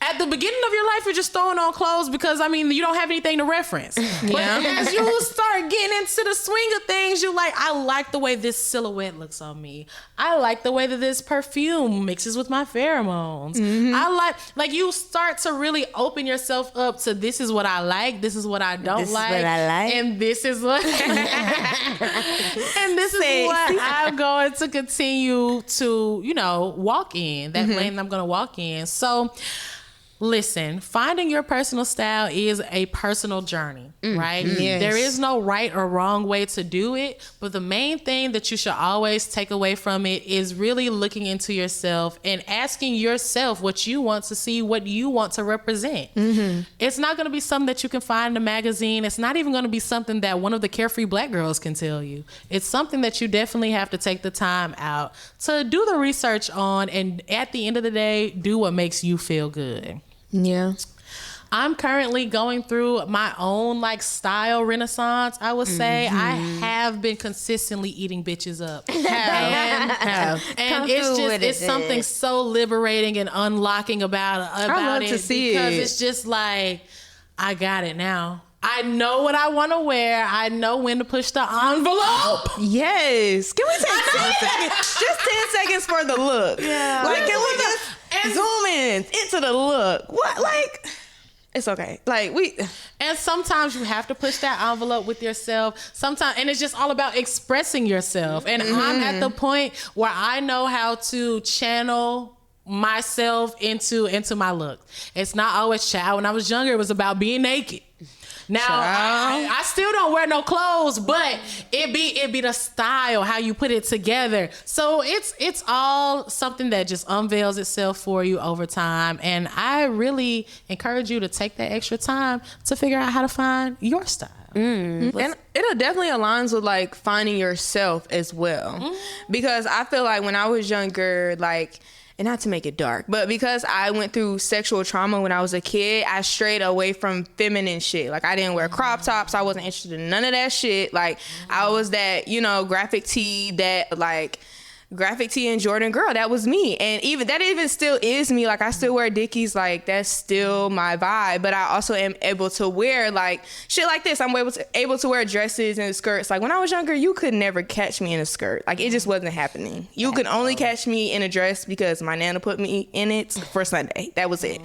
at the beginning of your life, you're just throwing on clothes because, you don't have anything to reference. But as you start getting into the swing of things, I like the way this silhouette looks on me. I like the way that this perfume mixes with my pheromones. I like you start to really open yourself up to this is what I like, this is what I don't This is like, what I like. and this is what and this is what I'm going to continue to, walk in, that lane I'm going to walk in. So listen, finding your personal style is a personal journey, right? Yes. There is no right or wrong way to do it, but the main thing that you should always take away from it is really looking into yourself and asking yourself what you want to see, what you want to represent. It's not going to be something that you can find in a magazine. It's not even going to be something that one of the Carefree Black Girls can tell you. It's something that you definitely have to take the time out to do the research on, and at the end of the day, do what makes you feel good. Yeah. I'm currently going through my own style renaissance. I would say I have been consistently eating bitches up. And Come it's through just with it's it, something then. so liberating and unlocking about love it to see because it. it's just I got it now. I know what I want to wear. I know when to push the envelope. Yes. Can we take 10 seconds? Just 10 seconds for the look. Yeah. Like, can we just zoom in into the look? What? Like, it's okay. Like, And sometimes you have to push that envelope with yourself. Sometimes, and it's just all about expressing yourself. And I'm at the point where I know how to channel myself into my look. It's not always child. When I was younger, it was about being naked. Now I still don't wear no clothes, but it be the style, how you put it together. So it's all something that just unveils itself for you over time. And I really encourage you to take that extra time to figure out how to find your style. And it definitely aligns with like finding yourself as well, because I feel like when I was younger, like, and not to make it dark, but because I went through sexual trauma when I was a kid, I strayed away from feminine shit. Like, I didn't wear crop tops. I wasn't interested in none of that shit. Like, I was that, graphic tee and Jordan girl. That was me. And even still is me. Like, I still wear Dickies. Like, that's still my vibe. But I also am able to wear like shit like this. I'm able to wear dresses and skirts. Like, when I was younger, you could never catch me in a skirt. Like, it just wasn't happening. You could only catch me in a dress because my nana put me in it for Sunday. That was it.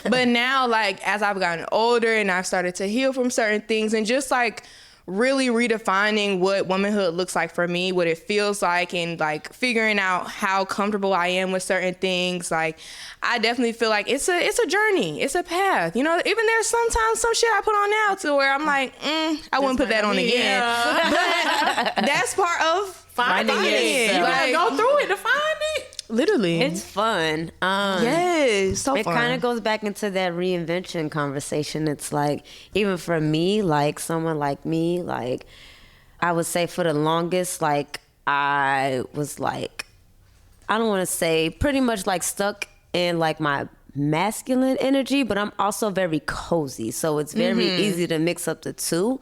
But now, like, as I've gotten older and I've started to heal from certain things and just like really redefining what womanhood looks like for me, what it feels like, and like figuring out how comfortable I am with certain things. Like, I definitely feel like it's a journey, it's a path. Even there's sometimes some shit I put on now to where I'm like, I wouldn't put that on again. But that's part of finding it. You gotta go through it to find it. Literally. It's fun. Yes, so it fun. kind of goes back into that reinvention conversation. It's like, even for me, like someone like me, like I would say for the longest, like I was like, I don't want to say pretty much like stuck in like my masculine energy, but I'm also very cozy, so it's very easy to mix up the two.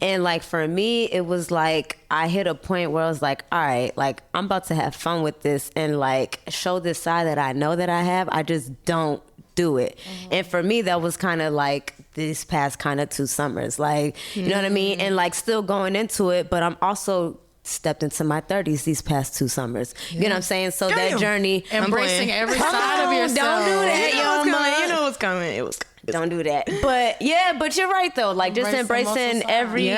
And like for me, it was like I hit a point where I was like, all right, like I'm about to have fun with this and like show this side that I know that I have. I just don't do it. And for me, that was kind of like these past kind of 2 summers, like, you know what I mean? And like still going into it, but I'm also stepped into my 30s these past 2 summers. You know what I'm saying? So that journey, embracing every side of yourself. Don't do that, You know what's coming. It was. Don't do that. But yeah, but you're right though. Like just embracing every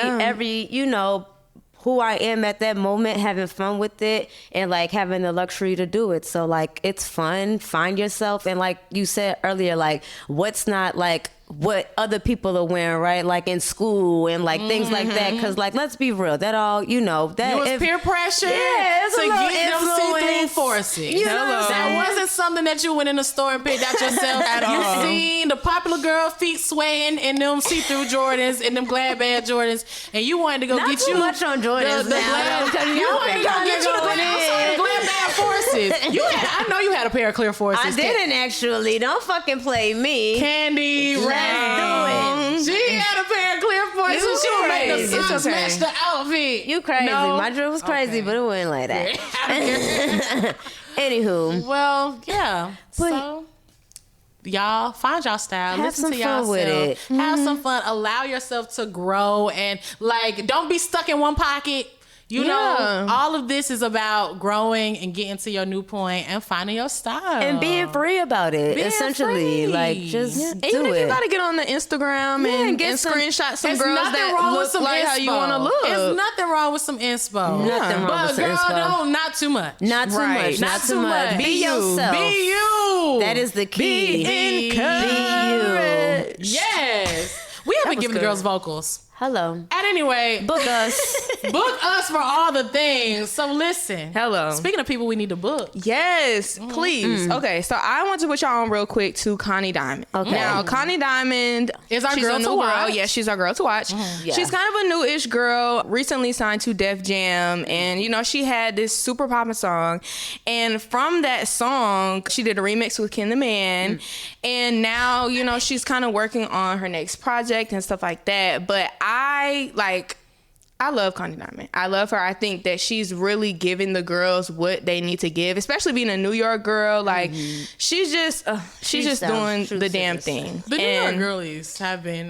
who I am at that moment, having fun with it, and like having the luxury to do it. So like it's fun. Find yourself, and like you said earlier, like what's not like what other people are wearing, right? Like in school and like things like that. Because like let's be real, that all that it was peer pressure. Yeah, it's to a little get them see-through forces. You know what I'm that saying? wasn't something that you went in the store and picked out yourself at all. You seen the popular girl feet swaying in them see-through Jordans and them glad bad Jordans, and you wanted to go Not get too you much on Jordans now. You wanted to go get you the glad bad forces. I know you had a pair of clear forces. I didn't actually. Don't fucking play me. Candy, Let's do it. She had a pair of clear forces. You She would make the crazy. socks It's okay. match the outfit. You crazy. No? My drill was crazy, but it wasn't like that. Anywho. Well, yeah. So, y'all find y'all style. Have Listen some to fun yourself. with it. Have some fun. Allow yourself to grow and like don't be stuck in one pocket. You know, all of this is about growing and getting to your new point and finding your style. And being free about it, Being essentially. free. Like, just do Even if it. you gotta get on the Instagram and screenshot some There's girls nothing that wrong with look some like inspo. how you want to look. There's nothing wrong with some inspo. Nothing wrong but with some girl, inspo. no, not too much. Not too Right. much. Not Not too too much. much. Be Be you. yourself. Be you. That is the key. Be you. Yes. We haven't given the girls vocals. Hello. And anyway, Book us. book us for all the things. So listen. Hello. Speaking of people we need to book. Yes, please. Okay, so I want to put y'all on real quick to Connie Diamond. Okay. Now, Connie Diamond Is our she's girl a to new watch. girl. Yeah, she's our girl to watch. Yeah. She's kind of a new-ish girl. Recently signed to Def Jam, and she had this super poppin' song. And from that song, she did a remix with Ken the Man, and now she's kind of working on her next project and stuff like that. But I love Connie Diamond. I love her. I think that she's really giving the girls what they need to give, especially being a New York girl. Like she's just doing the damn thing. The New York girlies have been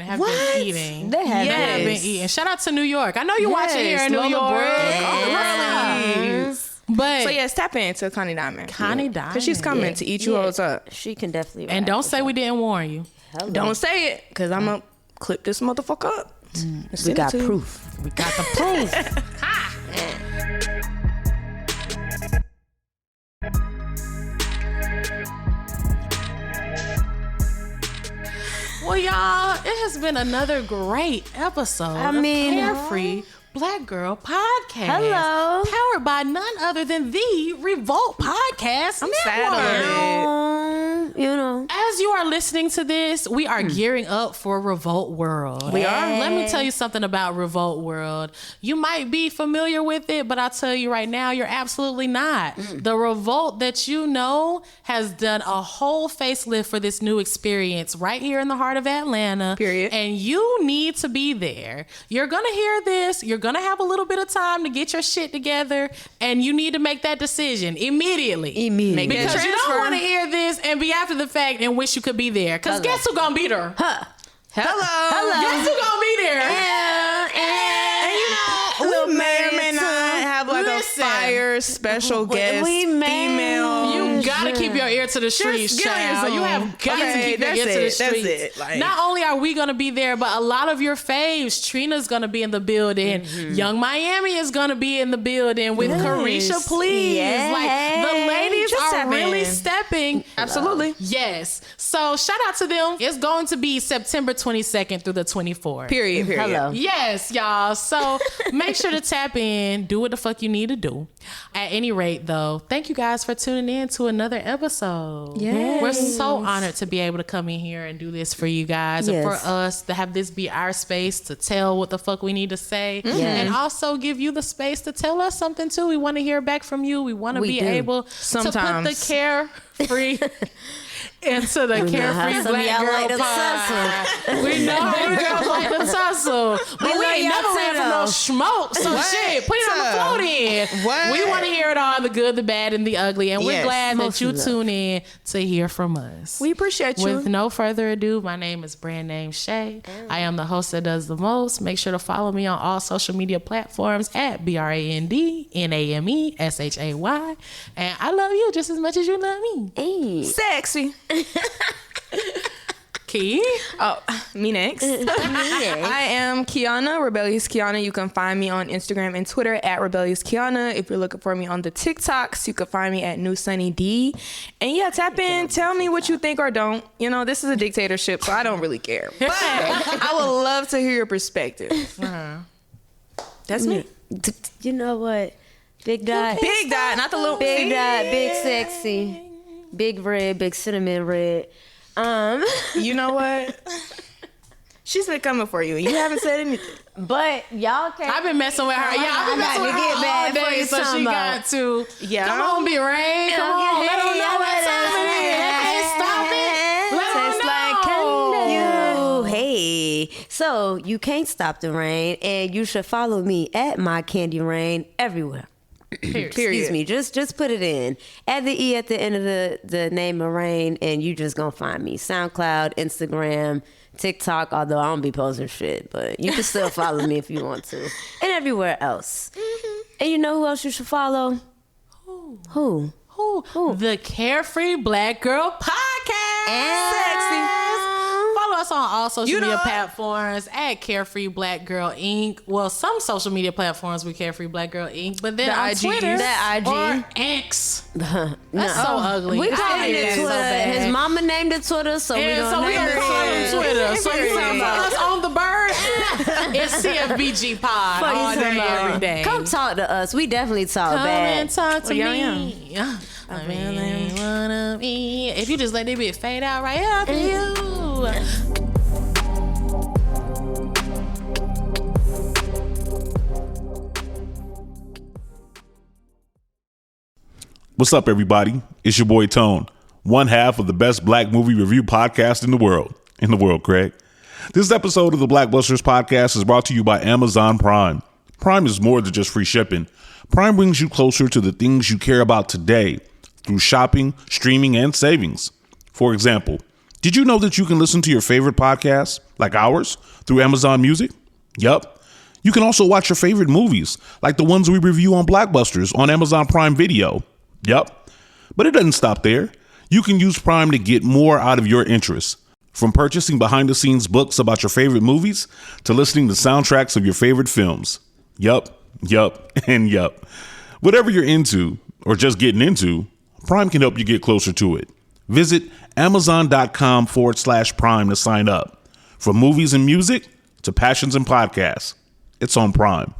eating. They have been eating. Shout out to New York. I know you watching here in New York. All the girlies. But So yes, tap into Connie Diamond. Connie Diamond. Because she's coming to eat you hoes up. She can definitely. And don't say we didn't warn you. Hello. Don't say it, because I'm going to clip this motherfucker up. We got proof. We got the proof. Well, y'all, it has been another great episode of Carefree Black Girl Podcast. Hello. Powered by none other than the Revolt Podcast I'm Network. sad a little bit. You know. As you are listening to this, we are gearing up for Revolt World. We are. Let me tell you something about Revolt World. You might be familiar with it, but I'll tell you right now, you're absolutely not. The Revolt that you know has done a whole facelift for this new experience right here in the heart of Atlanta. Period. And you need to be there. You're going to hear this. You're going to have a little bit of time to get your shit together, and you need to make that decision immediately. Make that Because you don't transfer. want to hear this and be after the fact and wish you could be there. Because guess who gonna be there? Hello. Guess who gonna be there? And you know, we may or may not have like Listen. a fire special guest we may. female. You gotta keep your ear to the streets, get on your child. zone. You have got Okay, to keep your that's ear to the it, that's streets. it, like- Not only are we gonna be there, but a lot of your faves. Trina's gonna be in the building. Young Miami is gonna be in the building with Carisha. Please, like the ladies Just are step really in. stepping. Absolutely. Yes. So shout out to them. It's going to be September 22nd through the 24th. Period. Hello. Yes, y'all. So make sure to tap in, do what the fuck you need to do. At any rate, though, thank you guys for tuning in to another episode. Yes. We're so honored to be able to come in here and do this for you guys and for Yes. us to have this be our space to tell what the fuck we need to say and also give you the space to tell us something too. We want to hear back from you. We want to We be do. able to put Sometimes. the carefree into the Carefree some of Black y'all Girl like to pod. We know you girls like the tussle. But we love ain't y'all never too, ran from no though. smoke. So What? shit, put it on the float in. What? We want to hear it all, the good, the bad, and the ugly. And we're Yes. glad that Mostly you love. tune in to hear from us. We appreciate you. With no further ado, my name is brand name Shay. I am the host that does the most. Make sure to follow me on all social media platforms at BRANDNAMESHAY. And I love you just as much as you love me. Hey. Sexy. Key? Oh, me next. I am Kiana, Rebellious Kiana. You can find me on Instagram and Twitter at Rebellious Kiana. If you're looking for me on the TikToks, you can find me at New Sunny D. And yeah, tap in. Tell me what you think or don't. You know, this is a dictatorship, so I don't really care. But I would love to hear your perspective. That's me. You know what? Big dot. Big dot, not the little Big dot. Big sexy. Big red. Big cinnamon red. You know what? She's been coming for you. You haven't said anything. But y'all can't. I've been messing with her. Yeah, I've been messing with her all day, so she got to. Yeah. Come on, be rain. Come on, let them know what time it is. They can't stop it. Let Tastes them like know. candy. Hey, so you can't stop the rain, and you should follow me at My Candy Rain everywhere. Excuse me, just put it in. Add the E at the end of the name of Rain, and you just gonna find me. SoundCloud, Instagram, TikTok, although I don't be posting shit, but you can still follow me if you want to. And everywhere else. And you know who else you should follow? Who? The Carefree Black Girl Podcast. Sexy. Follow us on all social You know media what? platforms at Carefree Black Girl Inc. Well, some social media platforms with Carefree Black Girl Inc. But then The on IG. Twitter The IG. or X. That's so ugly. We I calling hate it that so Twitter. bad. His mama named it Twitter, so we And gonna so we name gonna it call him Twitter. So you Period. follow us on the bird. It's CFBG Pod Fuck you all day, talking about? every day. Come talk to us. We definitely talk Come bad. and talk to Well, me. I really wanna be. If you just let that bit fade out right after you. What's up, everybody? It's your boy Tone, one half of the best black movie review podcast in the world. Craig. This episode of the Blackbusters podcast is brought to you by Amazon Prime. Prime is more than just free shipping. Prime brings you closer to the things you care about today through shopping, streaming, and savings. For example, did you know that you can listen to your favorite podcasts, like ours, through Amazon Music? Yup. You can also watch your favorite movies, like the ones we review on Blockbusters on Amazon Prime Video. Yup. But it doesn't stop there. You can use Prime to get more out of your interests. From purchasing behind-the-scenes books about your favorite movies to listening to soundtracks of your favorite films. Yup, and yup. Whatever you're into, or just getting into, Prime can help you get closer to it. Visit Amazon.com/Prime to sign up. From movies and music to passions and podcasts, it's on Prime.